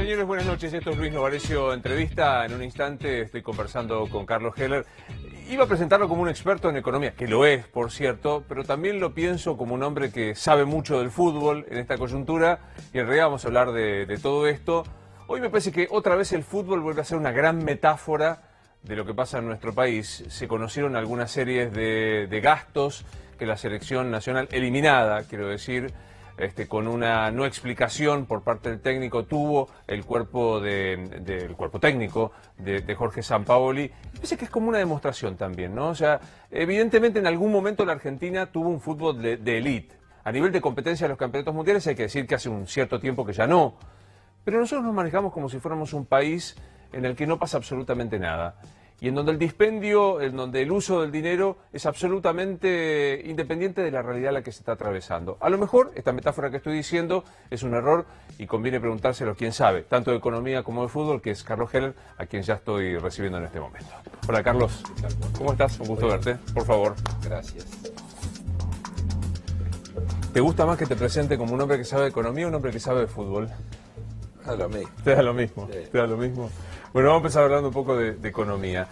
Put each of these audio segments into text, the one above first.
Señores, buenas noches. Esto es Luis Novarecio Entrevista. En un instante estoy conversando con Carlos Heller. Iba a presentarlo como un experto en economía, que lo es, por cierto, pero también lo pienso como un hombre que sabe mucho del fútbol en esta coyuntura, y en realidad vamos a hablar de todo esto. Hoy me parece que otra vez el fútbol vuelve a ser una gran metáfora de lo que pasa en nuestro país. Se conocieron algunas series de gastos que la selección nacional, eliminada, quiero decir, con una no explicación por parte del técnico, tuvo el cuerpo técnico de Jorge Sampaoli. Parece que es como una demostración también, ¿no? O sea, evidentemente en algún momento la Argentina tuvo un fútbol de élite. A nivel de competencia de los campeonatos mundiales hay que decir que hace un cierto tiempo que ya no. Pero nosotros nos manejamos como si fuéramos un país en el que no pasa absolutamente nada. Y en donde el dispendio, en donde el uso del dinero es absolutamente independiente de la realidad a la que se está atravesando. A lo mejor esta metáfora que estoy diciendo es un error y conviene preguntárselo a quien sabe, tanto de economía como de fútbol, que es Carlos Heller, a quien ya estoy recibiendo en este momento. Hola Carlos, ¿cómo estás? Un gusto verte, por favor. Gracias. ¿Te gusta más que te presente como un hombre que sabe de economía o un hombre que sabe de fútbol? A lo mismo. ¿Te da lo mismo? Sí. ¿Te da lo mismo? Bueno, vamos a empezar hablando un poco de economía.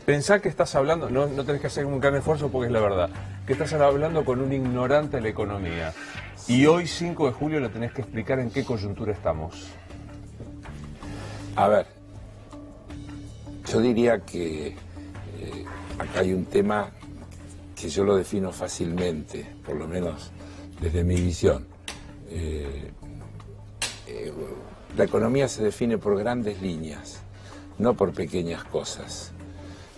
Pensá que estás hablando, no tenés que hacer un gran esfuerzo porque es la verdad, que estás hablando con un ignorante de la economía. Y hoy, 5 de julio, le tenés que explicar en qué coyuntura estamos. A ver, yo diría que acá hay un tema que yo lo defino fácilmente, por lo menos desde mi visión. La economía se define por grandes líneas, no por pequeñas cosas.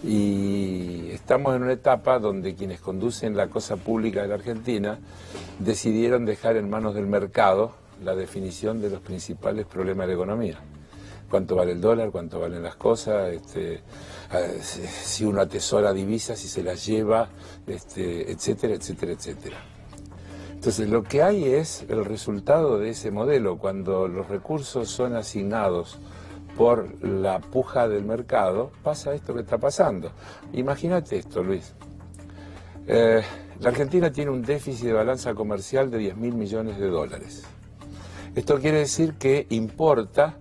Y estamos en una etapa donde quienes conducen la cosa pública de la Argentina decidieron dejar en manos del mercado la definición de los principales problemas de la economía. Cuánto vale el dólar, cuánto valen las cosas, si uno atesora divisas, si se las lleva, etcétera, etcétera, etcétera. Entonces lo que hay es el resultado de ese modelo. Cuando los recursos son asignados por la puja del mercado, pasa esto que está pasando. Imagínate esto, Luis. La Argentina tiene un déficit de balanza comercial de 10.000 millones de dólares. Esto quiere decir que importa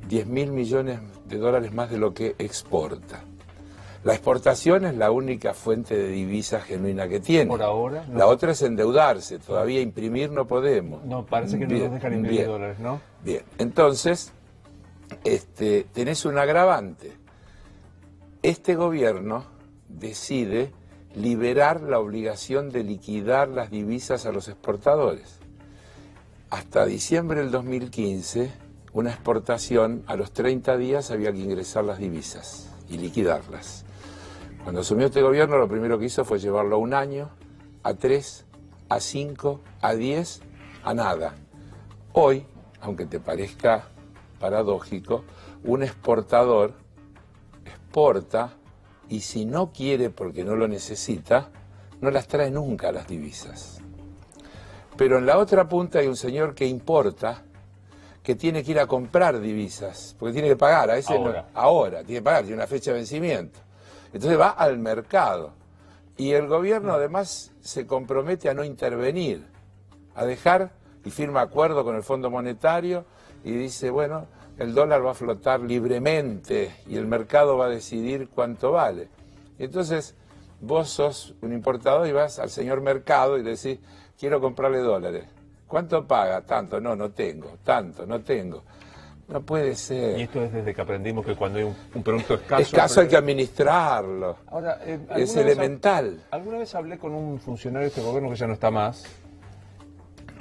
10.000 millones de dólares más de lo que exporta. La exportación es la única fuente de divisa genuina que tiene. Por ahora. No. La otra es endeudarse. Todavía imprimir no podemos. No, parece que no nos dejan imprimir dólares, ¿no? Bien, entonces, tenés un agravante. Este gobierno decide liberar la obligación de liquidar las divisas a los exportadores. Hasta diciembre del 2015, una exportación, a los 30 días había que ingresar las divisas y liquidarlas. Cuando asumió este gobierno, lo primero que hizo fue llevarlo a 1 año, a 3, a 5, a 10, a nada. Hoy, aunque te parezca paradójico, un exportador exporta y si no quiere porque no lo necesita, no las trae nunca las divisas. Pero en la otra punta hay un señor que importa, que tiene que ir a comprar divisas, porque tiene que pagar, a ese ahora tiene que pagar, tiene una fecha de vencimiento. Entonces va al mercado y el gobierno además se compromete a no intervenir, a dejar y firma acuerdo con el Fondo Monetario y dice, bueno, el dólar va a flotar libremente y el mercado va a decidir cuánto vale. Y entonces vos sos un importador y vas al señor mercado y le decís, quiero comprarle dólares. ¿Cuánto paga? Tanto, no tengo, tanto, no tengo. No puede ser. Y esto es desde que aprendimos que cuando hay un producto escaso... Escaso hay que administrarlo. Ahora, es elemental. Alguna vez hablé con un funcionario de este gobierno que ya no está más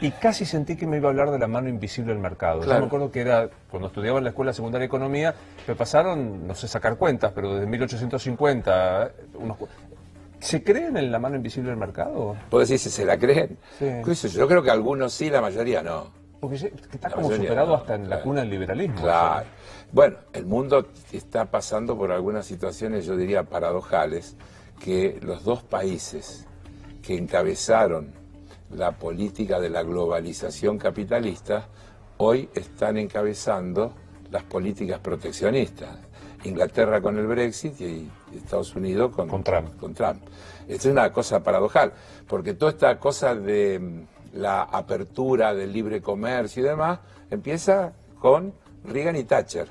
y casi sentí que me iba a hablar de la mano invisible del mercado. Claro. Yo me acuerdo que era, cuando estudiaba en la Escuela Secundaria de Economía, me pasaron, no sé sacar cuentas, pero desde 1850... ¿Se creen en la mano invisible del mercado? ¿Vos decís si se la creen? Sí. Yo creo que algunos sí, la mayoría no. Porque está como superado hasta en la cuna del liberalismo. Claro. Bueno, el mundo está pasando por algunas situaciones, yo diría, paradojales, que los dos países que encabezaron la política de la globalización capitalista, hoy están encabezando las políticas proteccionistas. Inglaterra con el Brexit y Estados Unidos con Trump. Esto es una cosa paradojal, porque toda esta cosa de la apertura del libre comercio y demás empieza con Reagan y Thatcher,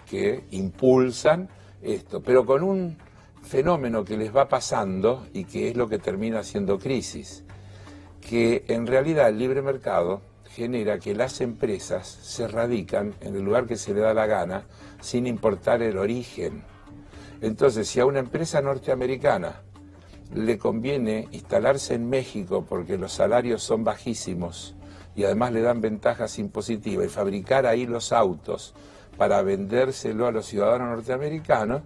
que impulsan esto, pero con un fenómeno que les va pasando y que es lo que termina siendo crisis, que en realidad el libre mercado genera que las empresas se radican en el lugar que se le da la gana sin importar el origen. Entonces, si a una empresa norteamericana le conviene instalarse en México porque los salarios son bajísimos y además le dan ventajas impositivas y fabricar ahí los autos para vendérselo a los ciudadanos norteamericanos,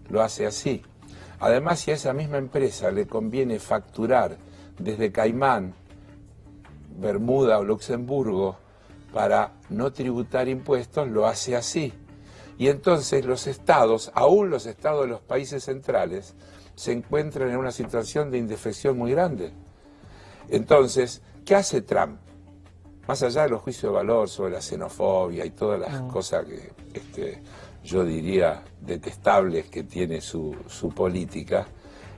lo hace así. Además, si a esa misma empresa le conviene facturar desde Caimán, Bermuda o Luxemburgo para no tributar impuestos, lo hace así. Y entonces los estados, aún los estados de los países centrales, se encuentran en una situación de indefensión muy grande. Entonces, ¿qué hace Trump? Más allá de los juicios de valor sobre la xenofobia y todas las cosas que yo diría detestables que tiene su política,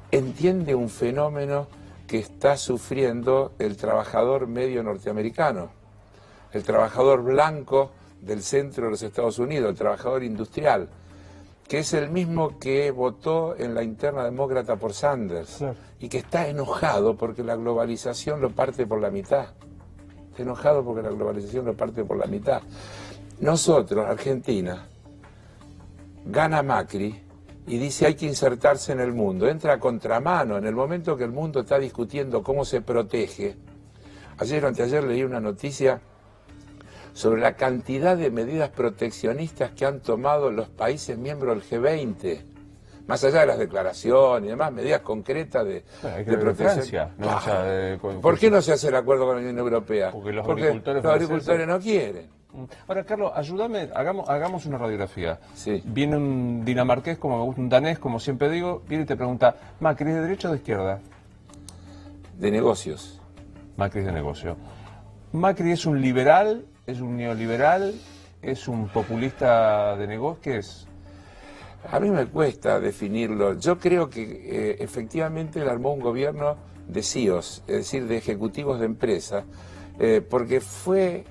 entiende un fenómeno que está sufriendo el trabajador medio norteamericano, el trabajador blanco del centro de los Estados Unidos, el trabajador industrial, que es el mismo que votó en la interna demócrata por Sanders, claro, y que está enojado porque la globalización lo parte por la mitad. Está enojado porque la globalización lo parte por la mitad. Nosotros, Argentina, gana Macri y dice hay que insertarse en el mundo, entra a contramano en el momento que el mundo está discutiendo cómo se protege. Ayer o anteayer leí una noticia sobre la cantidad de medidas proteccionistas que han tomado los países miembros del G20, más allá de las declaraciones y demás, medidas concretas de protección. Francia, ¿no? O sea, ¿Por qué no se hace el acuerdo con la Unión Europea? Porque los agricultores no quieren. Ahora, Carlos, ayúdame, hagamos una radiografía. Sí. Viene un dinamarqués, como me gusta, un danés, como siempre digo, viene y te pregunta, ¿Macri es de derecha o de izquierda? De negocios. Macri es de negocio. ¿Macri es un liberal, es un neoliberal, es un populista de negocios? ¿Qué es? A mí me cuesta definirlo. Yo creo que efectivamente él armó un gobierno de CEOs, es decir, de ejecutivos de empresa, porque fue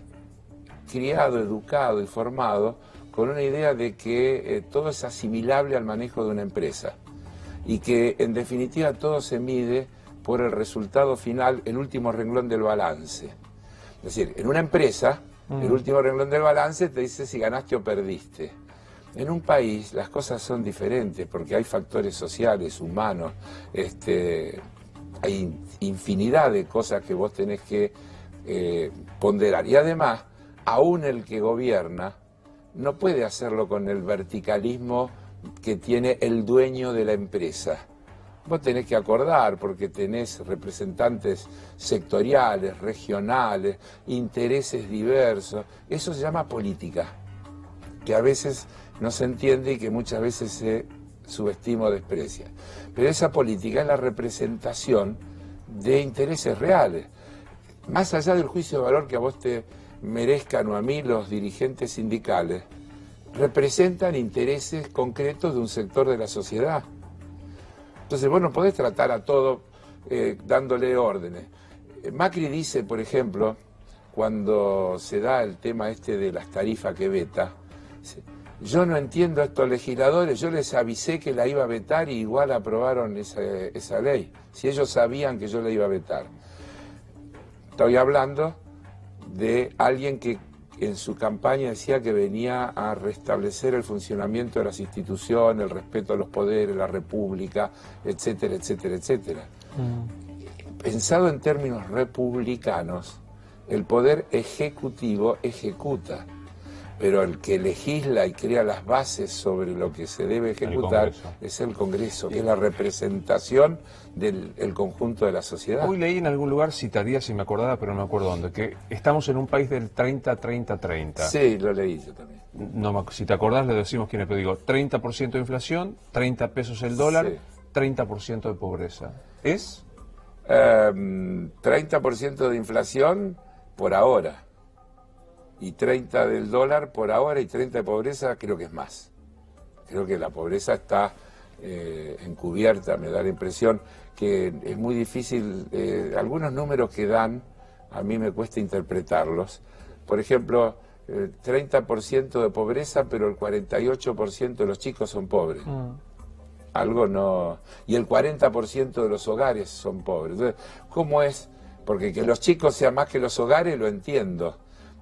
criado, educado y formado con una idea de que todo es asimilable al manejo de una empresa y que en definitiva todo se mide por el resultado final, el último renglón del balance. Es decir, en una empresa, el último renglón del balance te dice si ganaste o perdiste. En un país las cosas son diferentes porque hay factores sociales, humanos, hay infinidad de cosas que vos tenés que ponderar. Y además, aún el que gobierna no puede hacerlo con el verticalismo que tiene el dueño de la empresa. Vos tenés que acordar porque tenés representantes sectoriales, regionales, intereses diversos. Eso se llama política, que a veces no se entiende y que muchas veces se subestima o desprecia. Pero esa política es la representación de intereses reales. Más allá del juicio de valor que a vos te merezcan o a mí los dirigentes sindicales, representan intereses concretos de un sector de la sociedad. Entonces vos no podés tratar a todo dándole órdenes. Macri dice, por ejemplo, cuando se da el tema de las tarifas que veta, yo no entiendo a estos legisladores, yo les avisé que la iba a vetar y igual aprobaron esa ley, si ellos sabían que yo la iba a vetar. Estoy hablando de alguien que en su campaña decía que venía a restablecer el funcionamiento de las instituciones, el respeto a los poderes, la república, etcétera, etcétera, etcétera. Pensado en términos republicanos, el poder ejecutivo ejecuta, pero el que legisla y crea las bases sobre lo que se debe ejecutar es el Congreso, que es la representación del conjunto de la sociedad. Hoy leí en algún lugar, citaría si me acordaba, pero no me acuerdo dónde, que estamos en un país del 30-30-30. Sí, lo leí yo también. No, si te acordás le decimos quién es, pero digo, 30% de inflación, 30 pesos el dólar, sí. 30% de pobreza. ¿Es? 30% de inflación por ahora. Y 30 del dólar por ahora y 30 de pobreza creo que es más. Creo que la pobreza está encubierta, me da la impresión que es muy difícil. Algunos números que dan, a mí me cuesta interpretarlos. Por ejemplo, 30% de pobreza, pero el 48% de los chicos son pobres. Algo no... Y el 40% de los hogares son pobres. Entonces, ¿cómo es? Porque que los chicos sean más que los hogares lo entiendo,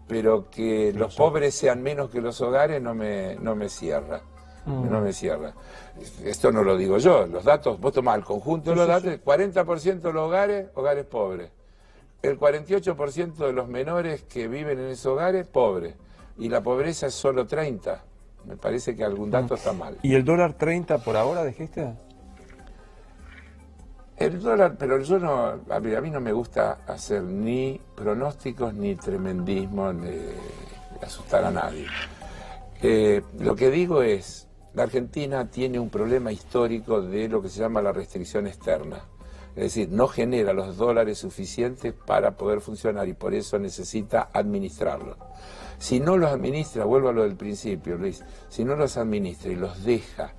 pero que los pobres sean menos que los hogares no me cierra. No me cierra. Esto no lo digo yo, los datos, vos tomás el conjunto de los datos, 40% de los hogares pobres. El 48% de los menores que viven en esos hogares, pobres. Y la pobreza es solo 30%. Me parece que algún dato está mal. ¿Y el dólar 30 por ahora dijiste? El dólar, pero yo no, a mí no me gusta hacer ni pronósticos ni tremendismo, ni asustar a nadie. Lo que digo es, la Argentina tiene un problema histórico de lo que se llama la restricción externa. Es decir, no genera los dólares suficientes para poder funcionar y por eso necesita administrarlos. Si no los administra, vuelvo a lo del principio, Luis, si no los administra y los deja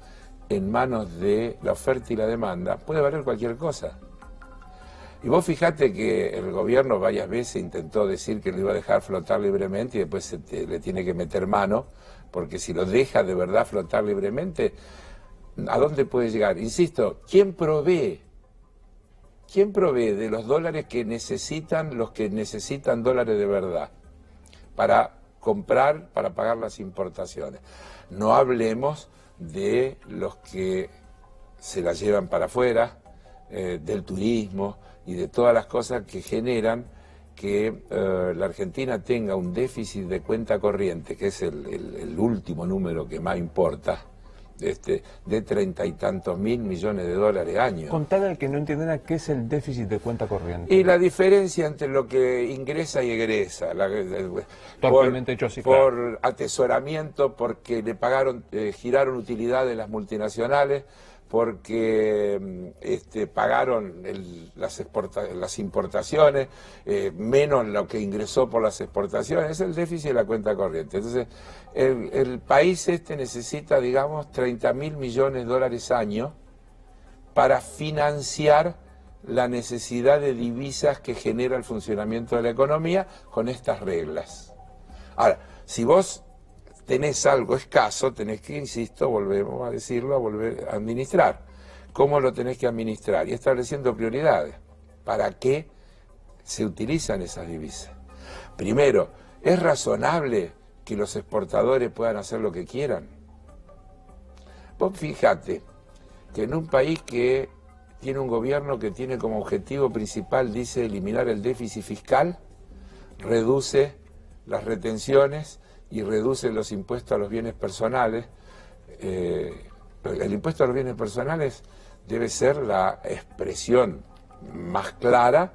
en manos de la oferta y la demanda, puede valer cualquier cosa. Y vos fijate que el gobierno varias veces intentó decir que lo iba a dejar flotar libremente y después le tiene que meter mano, porque si lo deja de verdad flotar libremente, ¿a dónde puede llegar? Insisto, ¿quién provee? ¿Quién provee de los dólares que necesitan los que necesitan dólares de verdad para comprar, para pagar las importaciones? No hablemos de los que se la llevan para afuera, del turismo y de todas las cosas que generan que la Argentina tenga un déficit de cuenta corriente, que es el último número que más importa, de 30 y tantos mil millones de dólares año. Contale al que no entendiera qué es el déficit de cuenta corriente. Y la diferencia entre lo que ingresa y egresa. Totalmente hecho así, por claro. Atesoramiento, porque le pagaron, giraron utilidades las multinacionales, porque pagaron las importaciones, menos lo que ingresó por las exportaciones. Es el déficit de la cuenta corriente. Entonces, el país necesita, digamos, 30.000 millones de dólares año para financiar la necesidad de divisas que genera el funcionamiento de la economía con estas reglas. Ahora, si vos tenés algo escaso, tenés que, insisto, volvemos a decirlo, a volver a administrar. ¿Cómo lo tenés que administrar? Y estableciendo prioridades. ¿Para qué se utilizan esas divisas? Primero, ¿es razonable que los exportadores puedan hacer lo que quieran? Vos fíjate que en un país que tiene un gobierno que tiene como objetivo principal, dice, eliminar el déficit fiscal, reduce las retenciones y reduce los impuestos a los bienes personales. El impuesto a los bienes personales debe ser la expresión más clara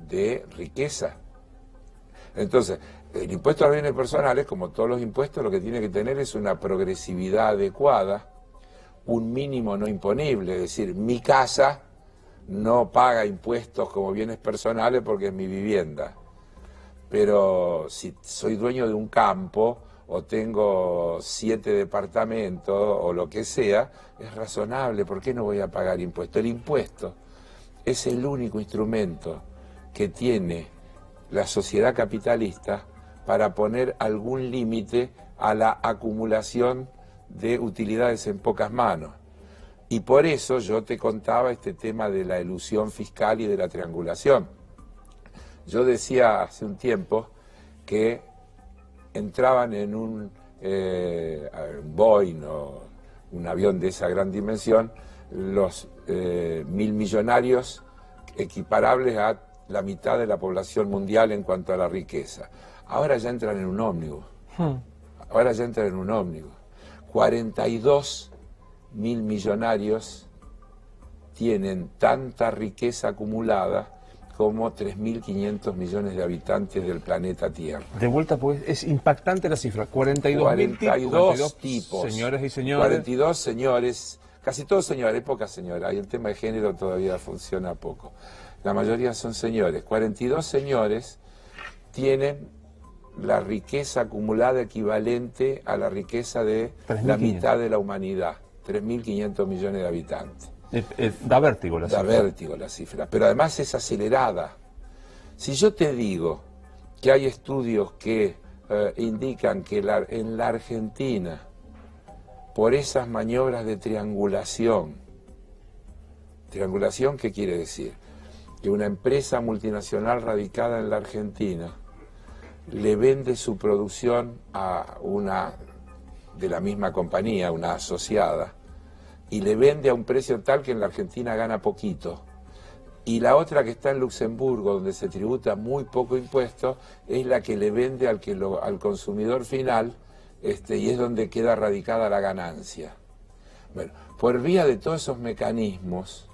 de riqueza. Entonces, el impuesto a los bienes personales, como todos los impuestos, lo que tiene que tener es una progresividad adecuada, un mínimo no imponible, es decir, mi casa no paga impuestos como bienes personales porque es mi vivienda. Pero si soy dueño de un campo o tengo 7 departamentos o lo que sea, es razonable. ¿Por qué no voy a pagar impuestos? El impuesto es el único instrumento que tiene la sociedad capitalista para poner algún límite a la acumulación de utilidades en pocas manos. Y por eso yo te contaba este tema de la elusión fiscal y de la triangulación. Yo decía hace un tiempo que entraban en un Boeing o un avión de esa gran dimensión los 1.000 millonarios equiparables a la mitad de la población mundial en cuanto a la riqueza. Ahora ya entran en un ómnibus. Ahora ya entran en un ómnibus. 42.000 millonarios tienen tanta riqueza acumulada como 3.500 millones de habitantes del planeta Tierra. De vuelta, pues, es impactante la cifra. 42 tipos. Señores y señores. 42 señores, casi todos señores, pocas señoras. Ahí el tema de género todavía funciona poco. La mayoría son señores. 42 señores tienen la riqueza acumulada equivalente a la riqueza de la mitad de la humanidad. 3.500 millones de habitantes. Da vértigo la cifra. Da vértigo la cifra, pero además es acelerada. Si yo te digo que hay estudios que indican que en la Argentina, por esas maniobras de triangulación, ¿triangulación qué quiere decir? Que una empresa multinacional radicada en la Argentina le vende su producción a una de la misma compañía, una asociada, y le vende a un precio tal que en la Argentina gana poquito. Y la otra que está en Luxemburgo, donde se tributa muy poco impuesto, es la que le vende al consumidor final, y es donde queda radicada la ganancia. Bueno, por vía de todos esos mecanismos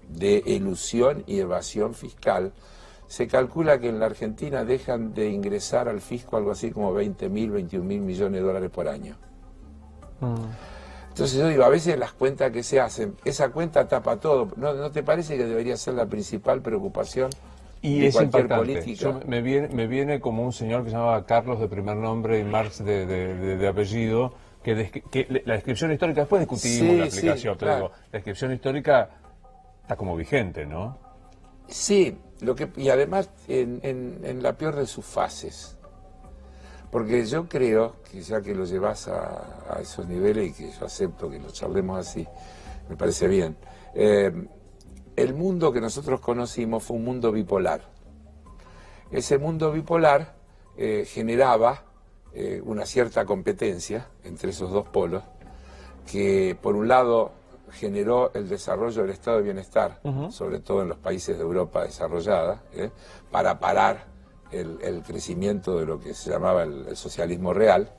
de elusión y evasión fiscal, se calcula que en la Argentina dejan de ingresar al fisco algo así como 20.000, 21.000 millones de dólares por año. Entonces yo digo, a veces las cuentas que se hacen, esa cuenta tapa todo. ¿No te parece que debería ser la principal preocupación de cualquier política? Yo me viene como un señor que se llamaba Carlos de primer nombre y Marx de apellido, que la descripción histórica, después discutimos la aplicación, sí, pero claro. digo, la descripción histórica está como vigente, ¿no? Sí, y además en la peor de sus fases. Porque yo creo que ya que lo llevas a esos niveles, y que yo acepto que lo charlemos así, me parece bien, el mundo que nosotros conocimos fue un mundo bipolar. Ese mundo bipolar generaba una cierta competencia entre esos dos polos, que por un lado generó el desarrollo del estado de bienestar, sobre todo en los países de Europa desarrollada, para parar el crecimiento de lo que se llamaba el socialismo real,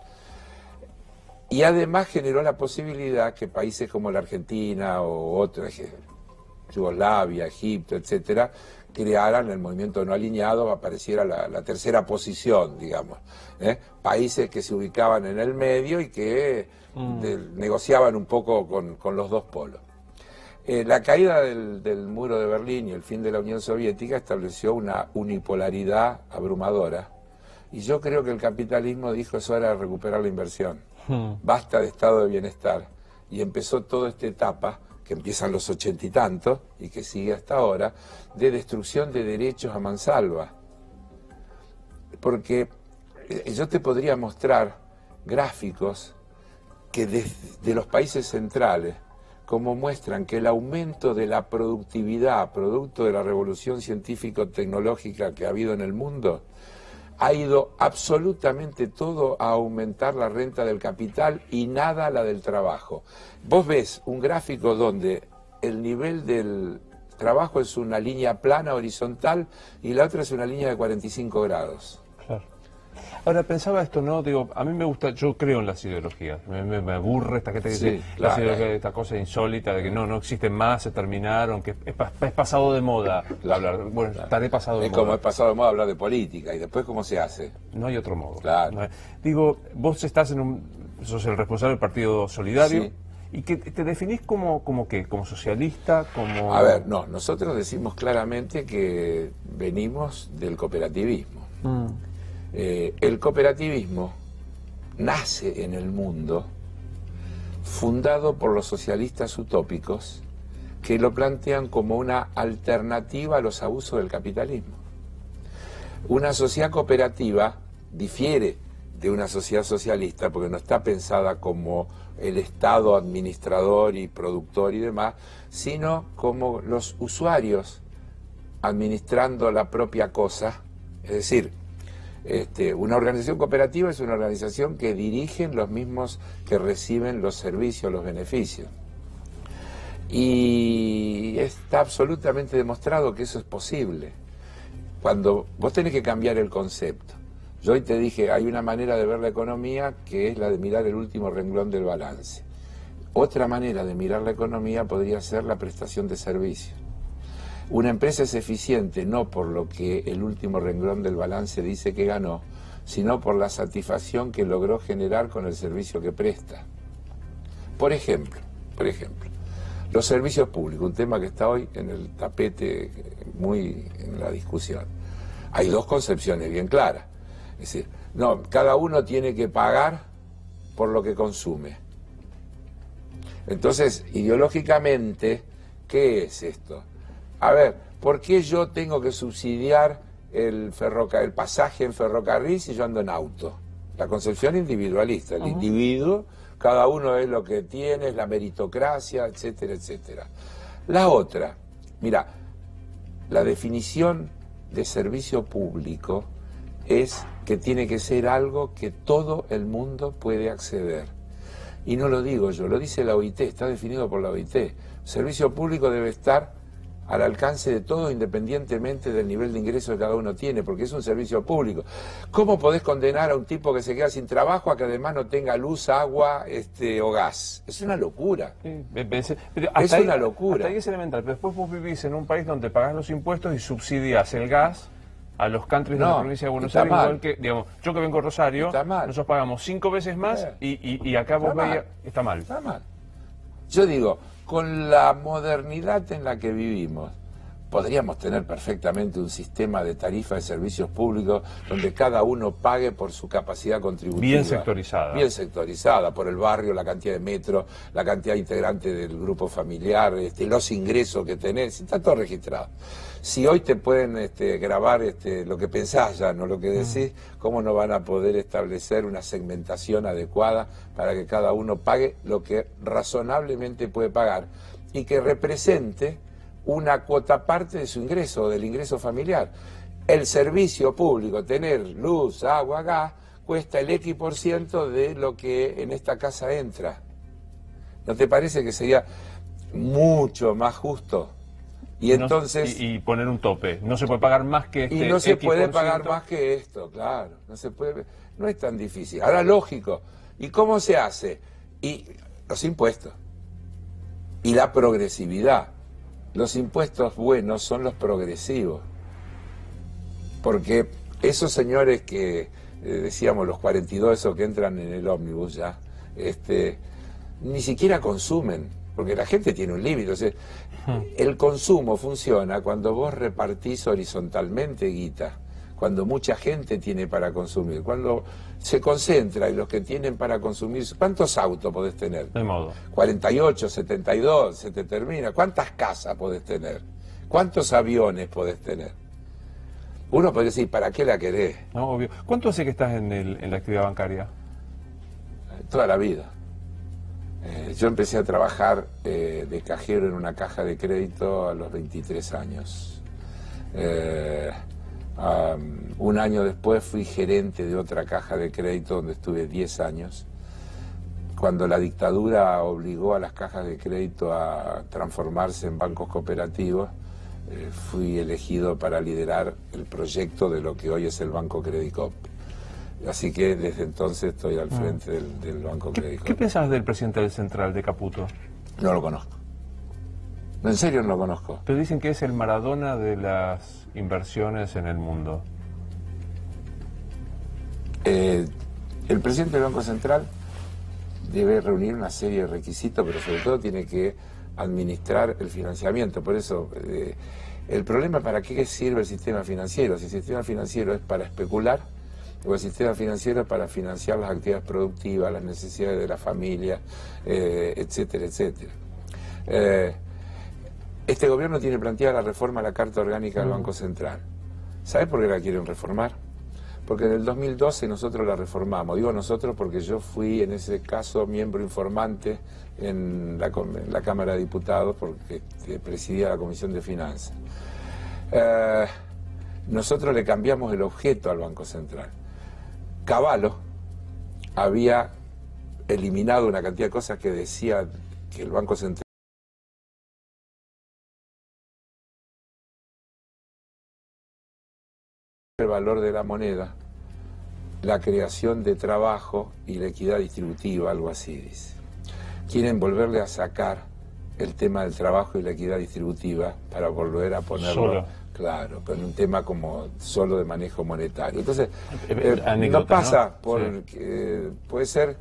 y además generó la posibilidad que países como la Argentina o otros, Yugoslavia, Egipto, etcétera, crearan el movimiento no alineado, apareciera la tercera posición, digamos, países que se ubicaban en el medio y que negociaban un poco con los dos polos. La caída del muro de Berlín y el fin de la Unión Soviética estableció una unipolaridad abrumadora, y yo creo que el capitalismo dijo: es hora de recuperar la inversión, basta de estado de bienestar, y empezó toda esta etapa que empieza en los 80 y tantos y que sigue hasta ahora, de destrucción de derechos a mansalva. Porque yo te podría mostrar gráficos que de los países centrales, como muestran que el aumento de la productividad, producto de la revolución científico-tecnológica que ha habido en el mundo, ha ido absolutamente todo a aumentar la renta del capital y nada la del trabajo. Vos ves un gráfico donde el nivel del trabajo es una línea plana, horizontal, y la otra es una línea de 45 grados. Claro. Ahora, pensaba esto, ¿no? Digo, a mí me gusta, yo creo en las ideologías. Me aburre esta gente que dice las ideologías, esta cosa insólita de que no existen más, se terminaron, que es pasado de moda hablar. Bueno, estaré pasado de moda. Es como es pasado de moda hablar de política, y después ¿cómo se hace? No hay otro modo. Claro. No hay. Digo, vos estás sos el responsable del Partido Solidario. Sí. ¿Y que te definís como qué? ¿Como socialista? Como... A ver, no, nosotros decimos claramente que venimos del cooperativismo. El cooperativismo nace en el mundo fundado por los socialistas utópicos, que lo plantean como una alternativa a los abusos del capitalismo. Una sociedad cooperativa difiere de una sociedad socialista porque no está pensada como el Estado administrador y productor y demás, sino como los usuarios administrando la propia cosa. Es decir, una organización cooperativa es una organización que dirigen los mismos que reciben los servicios, los beneficios. Y está absolutamente demostrado que eso es posible. Cuando vos tenés que cambiar el concepto. Yo hoy te dije, hay una manera de ver la economía que es la de mirar el último renglón del balance. Otra manera de mirar la economía podría ser la prestación de servicios. Una empresa es eficiente no por lo que el último renglón del balance dice que ganó, sino por la satisfacción que logró generar con el servicio que presta. Por ejemplo, los servicios públicos, un tema que está hoy en el tapete, muy en la discusión. Hay dos concepciones bien claras. Es decir, no, cada uno tiene que pagar por lo que consume. Entonces, ideológicamente, ¿qué es esto? A ver, ¿por qué yo tengo que subsidiar el pasaje en ferrocarril si yo ando en auto? la concepción individualista, el individuo, cada uno es lo que tiene, es la meritocracia, etcétera, etcétera. La otra, mira, la definición de servicio público es que tiene que ser algo que todo el mundo puede acceder. Y no lo digo yo, lo dice la OIT, está definido por la OIT. El servicio público debe estar al alcance de todos, independientemente del nivel de ingreso que cada uno tiene, porque es un servicio público. ¿Cómo podés condenar a un tipo que se queda sin trabajo a que además no tenga luz, agua o gas? Es una locura. Sí, es una locura. Hasta ahí es elemental, pero después vos vivís en un país donde pagás los impuestos y subsidias el gas a los countries de la provincia de Buenos Aires, igual que, digamos, yo que vengo de Rosario, nosotros pagamos 5 veces más y acá vos veías, está mal. Está mal. Yo digo, con la modernidad en la que vivimos, podríamos tener perfectamente un sistema de tarifa de servicios públicos donde cada uno pague por su capacidad contributiva. Bien sectorizada. Bien sectorizada, por el barrio, la cantidad de metros, la cantidad de integrantes del grupo familiar, los ingresos que tenés, está todo registrado. Si hoy te pueden grabar lo que pensás ya, no lo que decís, ¿cómo no van a poder establecer una segmentación adecuada para que cada uno pague lo que razonablemente puede pagar y que represente una cuota parte de su ingreso, del ingreso familiar? El servicio público, tener luz, agua, gas, cuesta el X% de lo que en esta casa entra. ¿No te parece que sería mucho más justo? Y entonces... Y poner un tope. No se puede pagar más que y no se puede pagar más que esto, claro. No se puede, no es tan difícil. Ahora, lógico. ¿Y cómo se hace? Y los impuestos. Y la progresividad. Los impuestos buenos son los progresivos. Porque esos señores que, decíamos, los 42 esos que entran en el ómnibus ya, ni siquiera consumen. Porque la gente tiene un límite. O sea, el consumo funciona cuando vos repartís horizontalmente guita, cuando mucha gente tiene para consumir, cuando se concentra en los que tienen para consumir. ¿Cuántos autos podés tener? De modo. 48, 72, se te termina. ¿Cuántas casas podés tener? ¿Cuántos aviones podés tener? Uno puede decir, ¿para qué la querés? No, obvio. ¿Cuánto hace que estás en la actividad bancaria? Toda la vida. Yo empecé a trabajar de cajero en una caja de crédito a los 23 años. Un año después fui gerente de otra caja de crédito donde estuve 10 años. Cuando la dictadura obligó a las cajas de crédito a transformarse en bancos cooperativos, fui elegido para liderar el proyecto de lo que hoy es el Banco Credicop. Así que desde entonces estoy al frente del Banco Credicop. ¿Qué pensás del presidente del Central, de Caputo? No lo conozco. En serio no lo conozco. Pero dicen que es el Maradona de las inversiones en el mundo. El presidente del Banco Central debe reunir una serie de requisitos, pero sobre todo tiene que administrar el financiamiento. Por eso, el problema es para qué sirve el sistema financiero. Si el sistema financiero es para especular, o el sistema financiero es para financiar las actividades productivas, las necesidades de la familia, etcétera, etcétera. Este gobierno tiene planteada la reforma a la Carta Orgánica del Banco Central. ¿Sabes por qué la quieren reformar? Porque en el 2012 nosotros la reformamos. Digo nosotros porque yo fui en ese caso miembro informante en la Cámara de Diputados, porque presidía la Comisión de Finanzas. Nosotros le cambiamos el objeto al Banco Central. Cavallo había eliminado una cantidad de cosas que decía que el Banco Central el valor de la moneda, la creación de trabajo y la equidad distributiva, algo así dice. Quieren volverle a sacar el tema del trabajo y la equidad distributiva para volver a ponerlo solo. Claro, con un tema como solo de manejo monetario. Entonces, anécdota, no pasa ¿no? por... Sí. Puede ser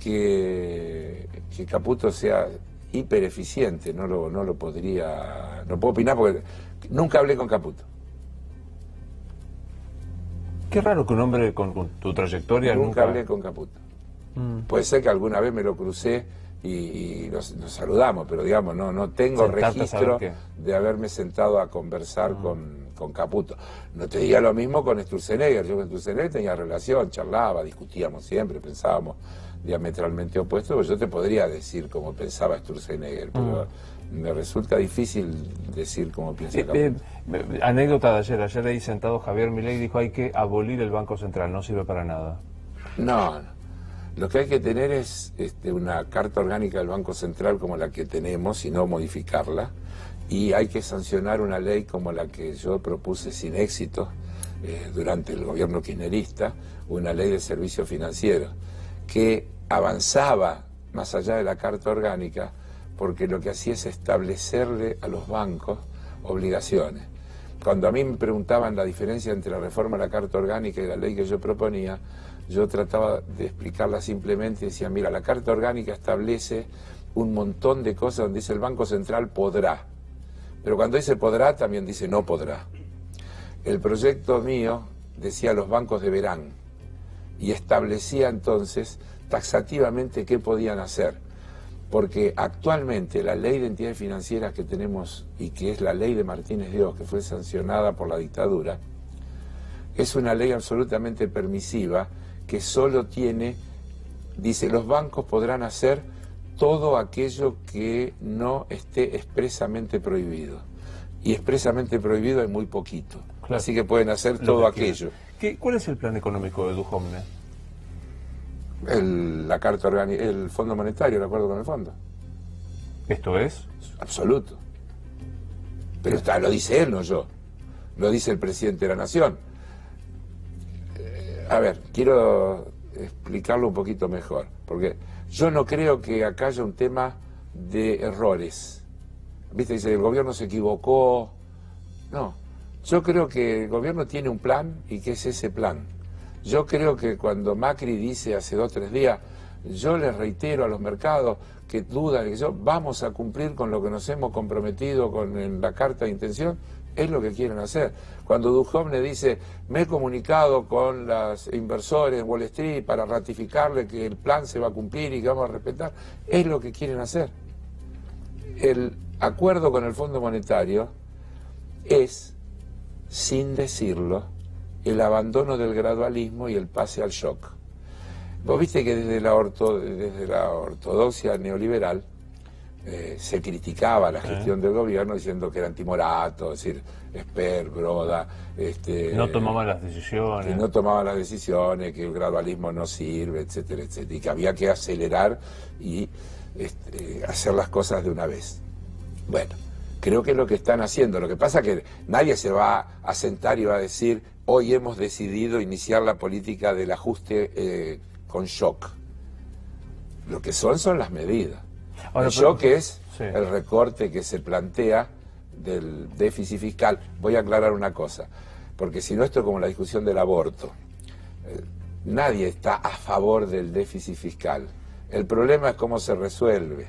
que Caputo sea hiper eficiente, no lo podría... No puedo opinar porque nunca hablé con Caputo. Qué raro que un hombre con tu trayectoria Nunca hablé con Caputo. Puede ser que alguna vez me lo crucé y nos saludamos, pero digamos, no tengo registro de haberme sentado a conversar con Caputo. No te diga lo mismo con Sturzenegger. Yo con Sturzenegger tenía relación, charlaba, discutíamos siempre, pensábamos diametralmente opuestos, pero yo te podría decir cómo pensaba Sturzenegger, pero me resulta difícil decir cómo piensa Caputo. Anécdota de ayer ahí sentado Javier Milei dijo: hay que abolir el Banco Central, no sirve para nada. No. Lo que hay que tener es una carta orgánica del Banco Central como la que tenemos y no modificarla, y hay que sancionar una ley como la que yo propuse sin éxito durante el gobierno kirchnerista, una ley de servicios financieros que avanzaba más allá de la carta orgánica, porque lo que hacía es establecerle a los bancos obligaciones. Cuando a mí me preguntaban la diferencia entre la reforma de la carta orgánica y la ley que yo proponía, yo trataba de explicarla simplemente y decía: mira, la carta orgánica establece un montón de cosas donde dice el Banco Central podrá, pero cuando dice podrá también dice no podrá. El proyecto mío decía los bancos deberán, y establecía entonces taxativamente qué podían hacer, porque actualmente la ley de entidades financieras que tenemos, y que es la ley de Martínez Dios, que fue sancionada por la dictadura, es una ley absolutamente permisiva que solo dice, los bancos podrán hacer todo aquello que no esté expresamente prohibido. Y expresamente prohibido hay muy poquito. Claro. Así que pueden hacer todo aquello. ¿Cuál es el plan económico de Duhovne? La carta orgánica, el Fondo Monetario, de acuerdo con el fondo. ¿Esto es? Absoluto. Pero lo dice él, no yo. Lo dice el presidente de la Nación. A ver, quiero explicarlo un poquito mejor, porque yo no creo que acá haya un tema de errores. ¿Viste? Dice, el gobierno se equivocó. No, yo creo que el gobierno tiene un plan y que es ese plan. Yo creo que cuando Macri dice hace 2 o 3 días, yo les reitero a los mercados que dudan, que vamos a cumplir con lo que nos hemos comprometido en la carta de intención, es lo que quieren hacer. Cuando Duhovne dice, me he comunicado con los inversores en Wall Street para ratificarle que el plan se va a cumplir y que vamos a respetar, es lo que quieren hacer. El acuerdo con el Fondo Monetario es, sin decirlo, el abandono del gradualismo y el pase al shock. Vos viste que desde la ortodoxia neoliberal se criticaba la gestión del gobierno diciendo que era antimorato, es decir, Esper, Broda, no tomaban las decisiones. Que no tomaban las decisiones, que el gradualismo no sirve, etcétera, etcétera, y que había que acelerar y hacer las cosas de una vez. Bueno, creo que es lo que están haciendo. Lo que pasa es que nadie se va a sentar y va a decir, hoy hemos decidido iniciar la política del ajuste con shock. Lo que son las medidas. Ahora, el shock es el recorte que se plantea del déficit fiscal. Voy a aclarar una cosa, porque si no, esto es como la discusión del aborto. Nadie está a favor del déficit fiscal. El problema es cómo se resuelve.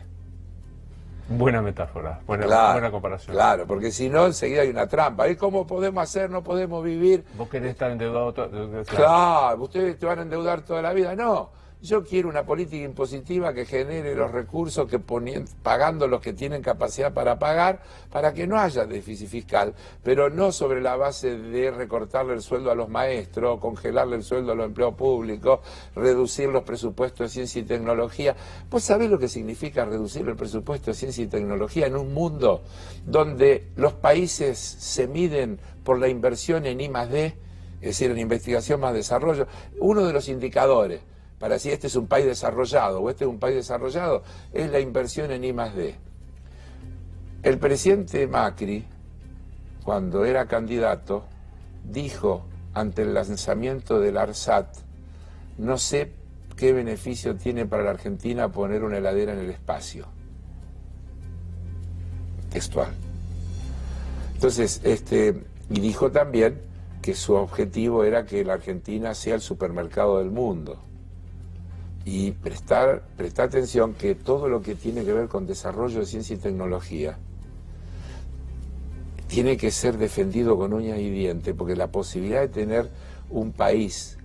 Buena metáfora, buena comparación. Claro, porque si no, enseguida hay una trampa. ¿Cómo podemos hacer? No podemos vivir. ¿Vos querés estar endeudado? Claro, ustedes te van a endeudar toda la vida. No, yo quiero una política impositiva que genere los recursos que pagando los que tienen capacidad para pagar, para que no haya déficit fiscal, pero no sobre la base de recortarle el sueldo a los maestros, congelarle el sueldo a los empleados públicos, reducir los presupuestos de ciencia y tecnología. ¿Vos sabés lo que significa reducir el presupuesto de ciencia y tecnología en un mundo donde los países se miden por la inversión en I+D, es decir, en investigación más desarrollo? Uno de los indicadores para si este es un país desarrollado o este es un país desarrollado, es la inversión en I+D. El presidente Macri, cuando era candidato, dijo ante el lanzamiento del ARSAT, no sé qué beneficio tiene para la Argentina poner una heladera en el espacio. Textual. Entonces, y dijo también que su objetivo era que la Argentina sea el supermercado del mundo. Y prestar atención que todo lo que tiene que ver con desarrollo de ciencia y tecnología tiene que ser defendido con uñas y dientes, porque la posibilidad de tener un país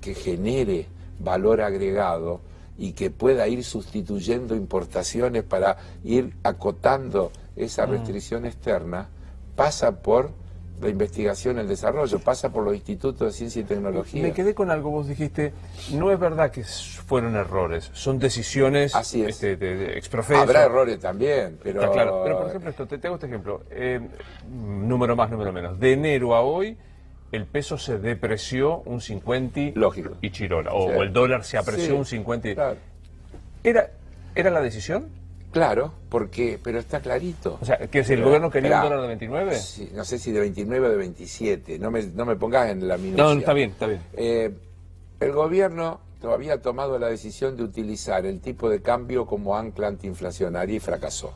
que genere valor agregado y que pueda ir sustituyendo importaciones para ir acotando esa restricción externa, pasa por la investigación y el desarrollo, pasa por los institutos de ciencia y tecnología. Me quedé con algo, vos dijiste, no es verdad que fueron errores, son decisiones. Así es. Exprofeso. Habrá errores también, pero... Está claro, pero por ejemplo, te hago este ejemplo, número más, número menos, de enero a hoy, el peso se depreció un 50 lógico. Y chirola, o el dólar se apreció un 50. Claro. ¿Era la decisión? Claro, porque, pero está clarito. O sea, que si el gobierno quería un dólar de 29. Sí, no sé si de 29 o de 27, no me pongas en la minucia. No, está bien, está bien. El gobierno había tomado la decisión de utilizar el tipo de cambio como ancla antiinflacionaria y fracasó.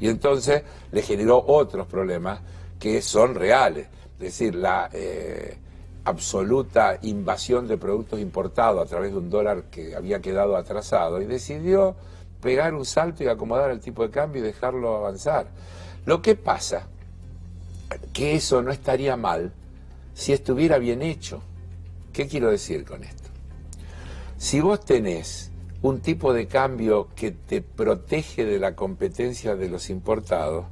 Y entonces le generó otros problemas que son reales. Es decir, la absoluta invasión de productos importados a través de un dólar que había quedado atrasado, y decidió pegar un salto y acomodar el tipo de cambio y dejarlo avanzar. Lo que pasa, que eso no estaría mal si estuviera bien hecho. ¿Qué quiero decir con esto? Si vos tenés un tipo de cambio que te protege de la competencia de los importados,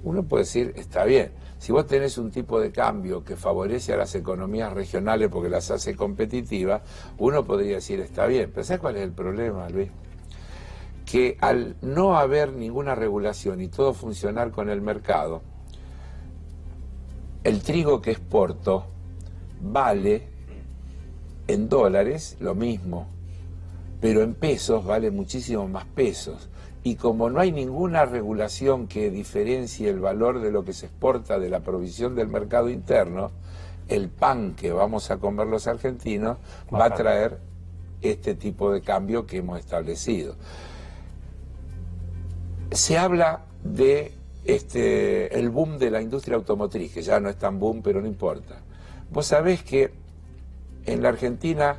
uno puede decir, está bien. Si vos tenés un tipo de cambio que favorece a las economías regionales porque las hace competitivas, uno podría decir, está bien. Pero ¿sabes cuál es el problema, Luis? Que al no haber ninguna regulación y todo funcionar con el mercado, el trigo que exporto vale en dólares lo mismo, pero en pesos vale muchísimo más pesos. Y como no hay ninguna regulación que diferencie el valor de lo que se exporta de la provisión del mercado interno, el pan que vamos a comer los argentinos va a traer este tipo de cambio que hemos establecido. Se habla de el boom de la industria automotriz, que ya no es tan boom, pero no importa. Vos sabés que en la Argentina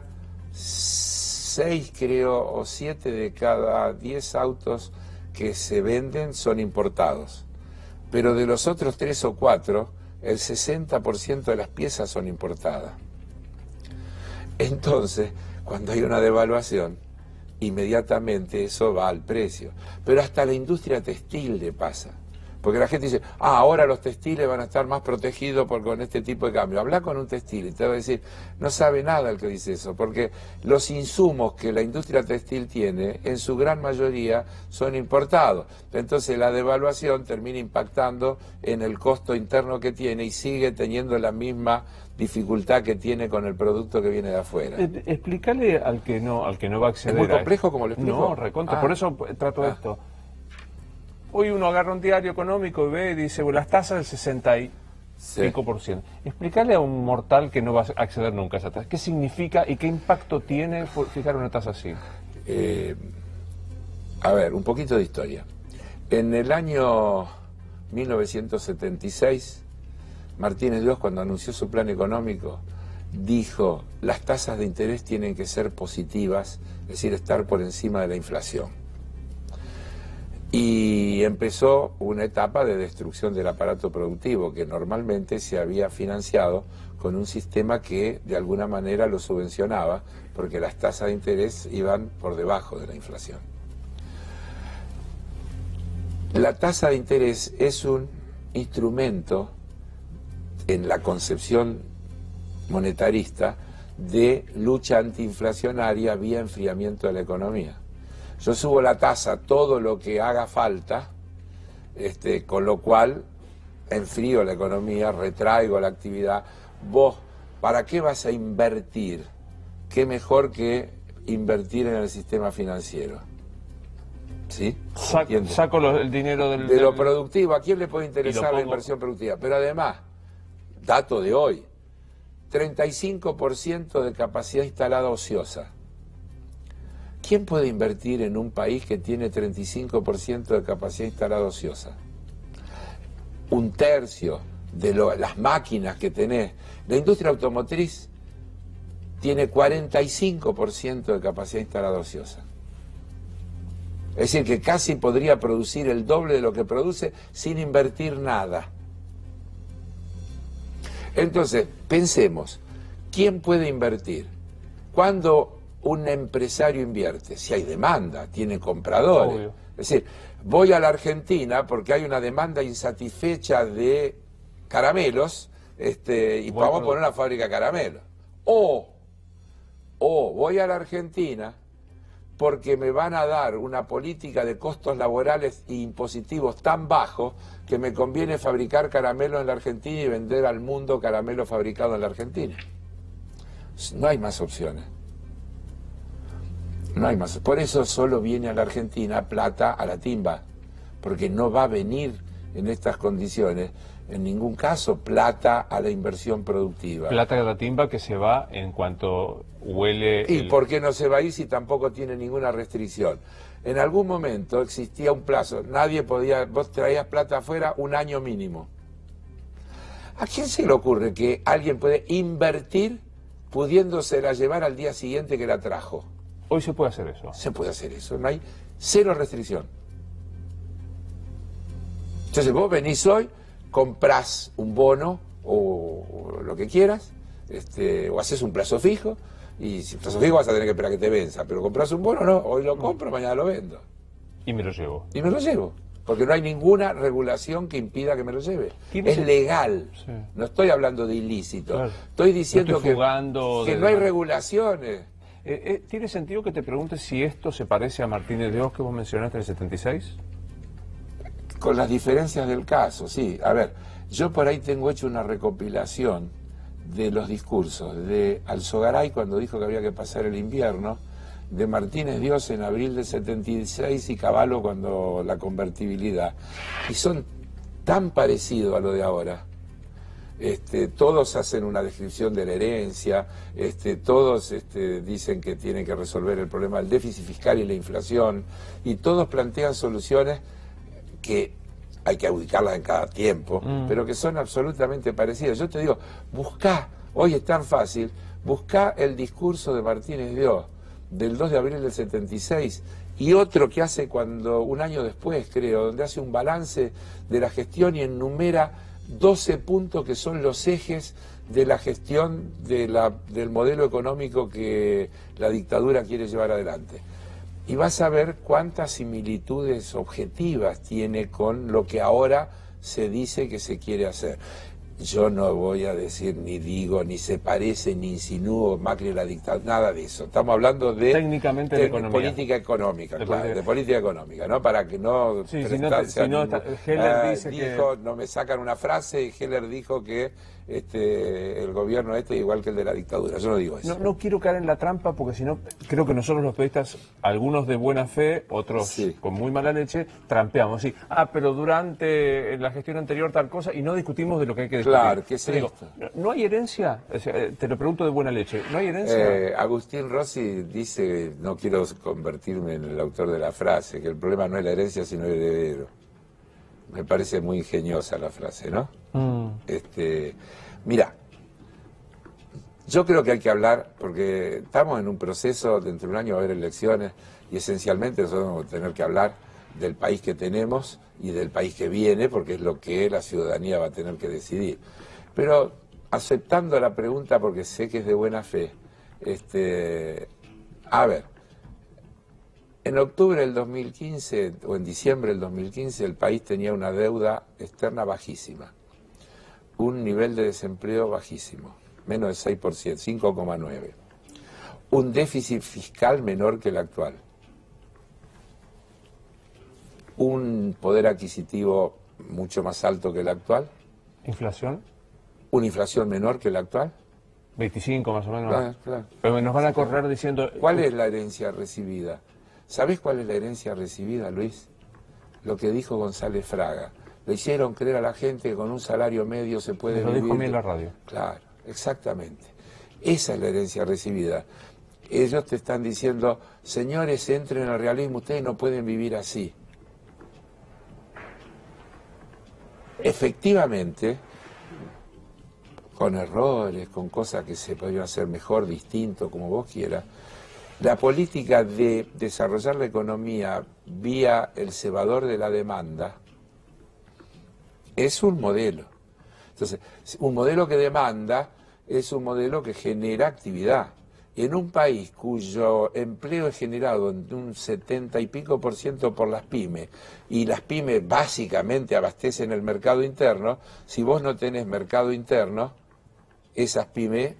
6, creo, o 7 de cada 10 autos que se venden son importados. Pero de los otros 3 o 4, el 60% de las piezas son importadas. Entonces, cuando hay una devaluación, inmediatamente eso va al precio. Pero hasta la industria textil le pasa. Porque la gente dice, ahora los textiles van a estar más protegidos con este tipo de cambio. Habla con un textil y te va a decir, no sabe nada el que dice eso, porque los insumos que la industria textil tiene, en su gran mayoría, son importados. Entonces la devaluación termina impactando en el costo interno que tiene y sigue teniendo la misma dificultad que tiene con el producto que viene de afuera. Explícale al que no va a acceder. ¿Es muy complejo como lo explico? No, recontra, por eso trato esto. Hoy uno agarra un diario económico y ve y dice, bueno, las tasas del 60 y pico por ciento. Explícale a un mortal que no va a acceder nunca a esa tasa. ¿Qué significa y qué impacto tiene fijar una tasa así? A ver, un poquito de historia. En el año 1976, Martínez Dios, cuando anunció su plan económico, dijo, las tasas de interés tienen que ser positivas, es decir, estar por encima de la inflación. Y empezó una etapa de destrucción del aparato productivo que normalmente se había financiado con un sistema que de alguna manera lo subvencionaba porque las tasas de interés iban por debajo de la inflación. La tasa de interés es un instrumento en la concepción monetarista de lucha antiinflacionaria vía enfriamiento de la economía. Yo subo la tasa todo lo que haga falta, con lo cual enfrío la economía, retraigo la actividad. Vos, ¿para qué vas a invertir? ¿Qué mejor que invertir en el sistema financiero? ¿Sí? Saco el dinero de lo productivo. ¿A quién le puede interesar la inversión productiva? Pero además, dato de hoy, 35% de capacidad instalada ociosa. ¿Quién puede invertir en un país que tiene 35% de capacidad instalada ociosa? Un tercio de las máquinas que tenés. La industria automotriz tiene 45% de capacidad instalada ociosa. Es decir, que casi podría producir el doble de lo que produce sin invertir nada. Entonces, pensemos, ¿quién puede invertir? Cuando un empresario invierte? Si hay demanda, tiene compradores. Obvio. Es decir, voy a la Argentina porque hay una demanda insatisfecha de caramelos y vamos a poner una fábrica de caramelos. O voy a la Argentina porque me van a dar una política de costos laborales e impositivos tan bajos que me conviene fabricar caramelos en la Argentina y vender al mundo caramelos fabricados en la Argentina. No hay más opciones. No hay más. Por eso solo viene a la Argentina plata a la timba, porque no va a venir en estas condiciones, en ningún caso, plata a la inversión productiva. Plata de la timba que se va en cuanto huele... ¿Y por qué no se va a ir si tampoco tiene ninguna restricción? En algún momento existía un plazo, nadie podía, vos traías plata afuera un año mínimo. ¿A quién se le ocurre que alguien puede invertir pudiéndosela llevar al día siguiente que la trajo? Hoy se puede hacer eso. Se puede hacer eso, no hay cero restricción. Entonces vos venís hoy, comprás un bono o lo que quieras, o haces un plazo fijo, y si plazo fijo vas a tener que esperar que te venza, pero comprás un bono, no, hoy lo compro, mañana lo vendo. Y me lo llevo. Y me lo llevo, porque no hay ninguna regulación que impida que me lo lleve. Es ese... legal, sí. No estoy hablando de ilícito, claro. Estoy diciendo no estoy fugando que no hay regulaciones. ¿Tiene sentido que te preguntes si esto se parece a Martínez de Hoz que vos mencionaste en el 76? Con las diferencias del caso, sí. A ver, yo por ahí tengo hecho una recopilación de los discursos de Alzogaray cuando dijo que había que pasar el invierno, de Martínez de Hoz en abril del 76 y Cavallo cuando la convertibilidad. Y son tan parecidos a lo de ahora. Todos hacen una descripción de la herencia, todos dicen que tienen que resolver el problema del déficit fiscal y la inflación, y todos plantean soluciones que hay que ubicarlas en cada tiempo, pero que son absolutamente parecidas. Yo te digo, buscá, hoy es tan fácil, buscá el discurso de Martínez de Hoz del 2 de abril del 76 y otro que hace un año después, creo, donde hace un balance de la gestión y enumera 12 puntos que son los ejes de la gestión del modelo económico que la dictadura quiere llevar adelante. Y vas a ver cuántas similitudes objetivas tiene con lo que ahora se dice que se quiere hacer. Yo no voy a decir, ni digo, ni se parece, ni insinúo Macri la dictadura, nada de eso. Estamos hablando de técnicamente de economía. Política económica, claro, de política económica, ¿no? Para que no... Sí, Heller dice dijo, no me sacan una frase, y Heller dijo que el gobierno igual que el de la dictadura. Yo no digo eso. No quiero caer en la trampa porque si no, creo que nosotros los periodistas, algunos de buena fe, otros sí, con muy mala leche, trampeamos. Sí, pero durante la gestión anterior tal cosa y no discutimos de lo que hay que discutir. Claro, ¿qué es esto? ¿No hay herencia? O sea, te lo pregunto de buena leche. ¿No hay herencia? Agustín Rossi dice, no quiero convertirme en el autor de la frase, que el problema no es la herencia sino el heredero. Me parece muy ingeniosa la frase, ¿no? Mira, yo creo que hay que hablar, porque estamos en un proceso, dentro de un año va a haber elecciones, y esencialmente nosotros vamos a tener que hablar del país que tenemos y del país que viene, porque es lo que la ciudadanía va a tener que decidir. Pero aceptando la pregunta, porque sé que es de buena fe, a ver, en octubre del 2015 o en diciembre del 2015 el país tenía una deuda externa bajísima, un nivel de desempleo bajísimo, menos del 6%, 5,9%, un déficit fiscal menor que el actual, un poder adquisitivo mucho más alto que el actual. ¿Inflación? ¿Una inflación menor que la actual? 25 más o menos. Claro. Pero nos van a correr diciendo... ¿Cuál es la herencia recibida? ¿Sabés cuál es la herencia recibida, Luis? Lo que dijo González Fraga. Le hicieron creer a la gente que con un salario medio se puede vivir. Lo dijo a mí en la radio. Claro, exactamente. Esa es la herencia recibida. Ellos te están diciendo, señores, entren al realismo, ustedes no pueden vivir así. Efectivamente, con errores, con cosas que se podrían hacer mejor, distinto, como vos quieras, la política de desarrollar la economía vía el cebador de la demanda es un modelo. Entonces, un modelo que demanda es un modelo que genera actividad. Y en un país cuyo empleo es generado en un 70 y pico % por las pymes, y las pymes básicamente abastecen el mercado interno, si vos no tenés mercado interno, esas pymes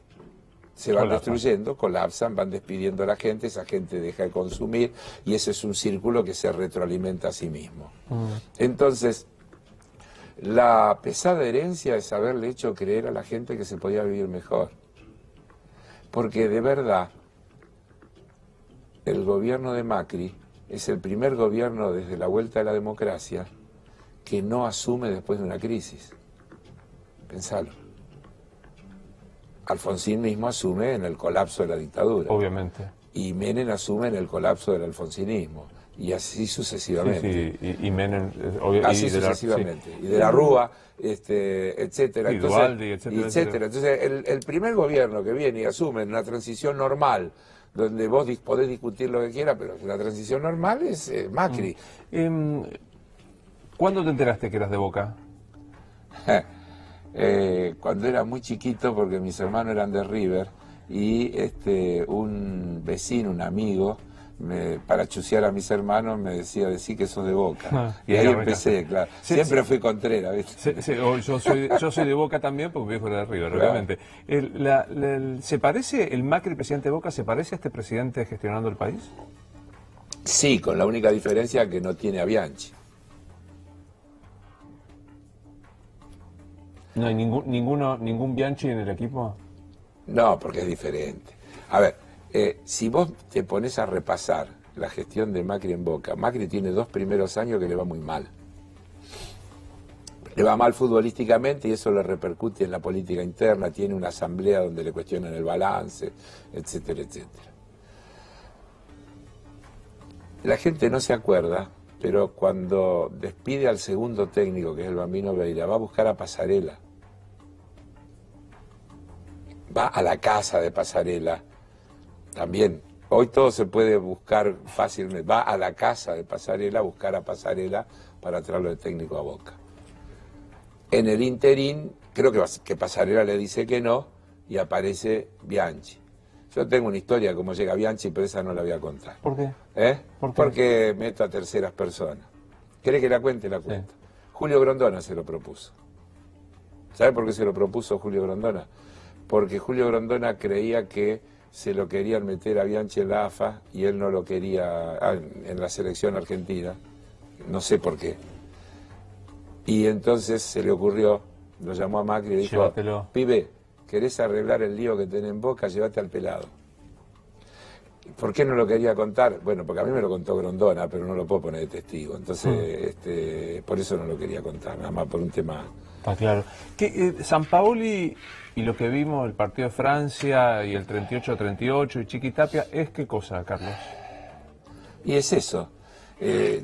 se van destruyendo, colapsan, van despidiendo a la gente, esa gente deja de consumir, y ese es un círculo que se retroalimenta a sí mismo. Entonces, la pesada herencia es haberle hecho creer a la gente que se podía vivir mejor. Porque de verdad, el gobierno de Macri es el primer gobierno desde la vuelta de la democracia que no asume después de una crisis. Pensalo. Alfonsín mismo asume en el colapso de la dictadura. Obviamente. Y Menem asume en el colapso del alfonsinismo. Y así sucesivamente. Sí, y Menem... así sucesivamente. Sí. Y de la Rúa, etcétera. Y entonces, Duhalde, etcétera. Entonces, el primer gobierno que viene y asume en una transición normal, donde vos podés discutir lo que quieras, pero la transición normal es Macri. ¿Cuándo te enteraste que eras de Boca? Cuando era muy chiquito, porque mis hermanos eran de River, y un vecino, un amigo, para chusear a mis hermanos me decía, decí que sos de Boca. Y ahí empecé, claro. Siempre fui contrera, ¿viste? Yo soy de Boca también, porque mi viejo era de River, claro. Realmente. ¿Se parece el Macri, presidente de Boca, se parece a este presidente gestionando el país? Sí, con la única diferencia que no tiene a Bianchi. ¿No hay ningún Bianchi en el equipo? No, porque es diferente. A ver, si vos te pones a repasar la gestión de Macri en Boca, Macri tiene 2 primeros años que le va muy mal. Le va mal futbolísticamente y eso le repercute en la política interna, tiene una asamblea donde le cuestionan el balance, etcétera, etcétera. La gente no se acuerda, pero cuando despide al segundo técnico, que es el Bambino Veira, va a buscar a Pasarela. Va a la casa de Pasarela. También, hoy todo se puede buscar fácilmente. Va a la casa de Pasarela a buscar a Pasarela para traerlo de técnico a Boca. En el interín, creo que Pasarela le dice que no y aparece Bianchi. Yo tengo una historia de cómo llega Bianchi, pero esa no la voy a contar. ¿Por qué? ¿Por qué? Porque meto a terceras personas. ¿Querés que la cuente? La cuento. Sí. Julio Grondona se lo propuso. ¿Sabe por qué se lo propuso Julio Grondona? Porque Julio Grondona creía que se lo querían meter a Bianchi en la AFA y él no lo quería en la selección argentina. No sé por qué. Y entonces se le ocurrió, lo llamó a Macri y le dijo, llévatelo. Pibe, ¿querés arreglar el lío que tenés en Boca? Llévate al pelado. ¿Por qué no lo quería contar? Bueno, porque a mí me lo contó Grondona, pero no lo puedo poner de testigo. Entonces, por eso no lo quería contar, nada más por un tema... Está claro. Sampaoli y lo que vimos, el partido de Francia y el 38-38 y Chiquitapia, ¿es qué cosa, Carlos? Y es eso.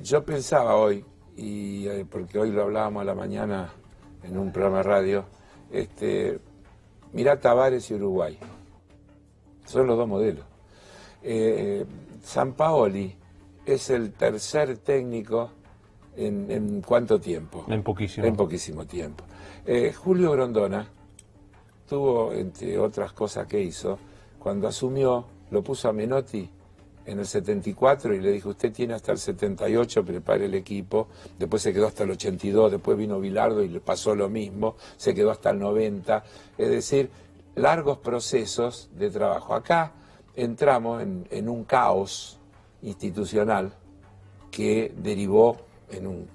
Yo pensaba hoy, porque hoy lo hablábamos a la mañana en un programa de radio, mirá Tavares y Uruguay. Son los dos modelos. Sampaoli es el tercer técnico en ¿cuánto tiempo? En poquísimo. En poquísimo tiempo. Julio Grondona tuvo, entre otras cosas que hizo, cuando asumió, lo puso a Menotti en el 74 y le dijo, usted tiene hasta el 78, prepare el equipo. Después se quedó hasta el 82, después vino Bilardo y le pasó lo mismo, se quedó hasta el 90. Es decir, largos procesos de trabajo. Acá entramos en un caos institucional que derivó en un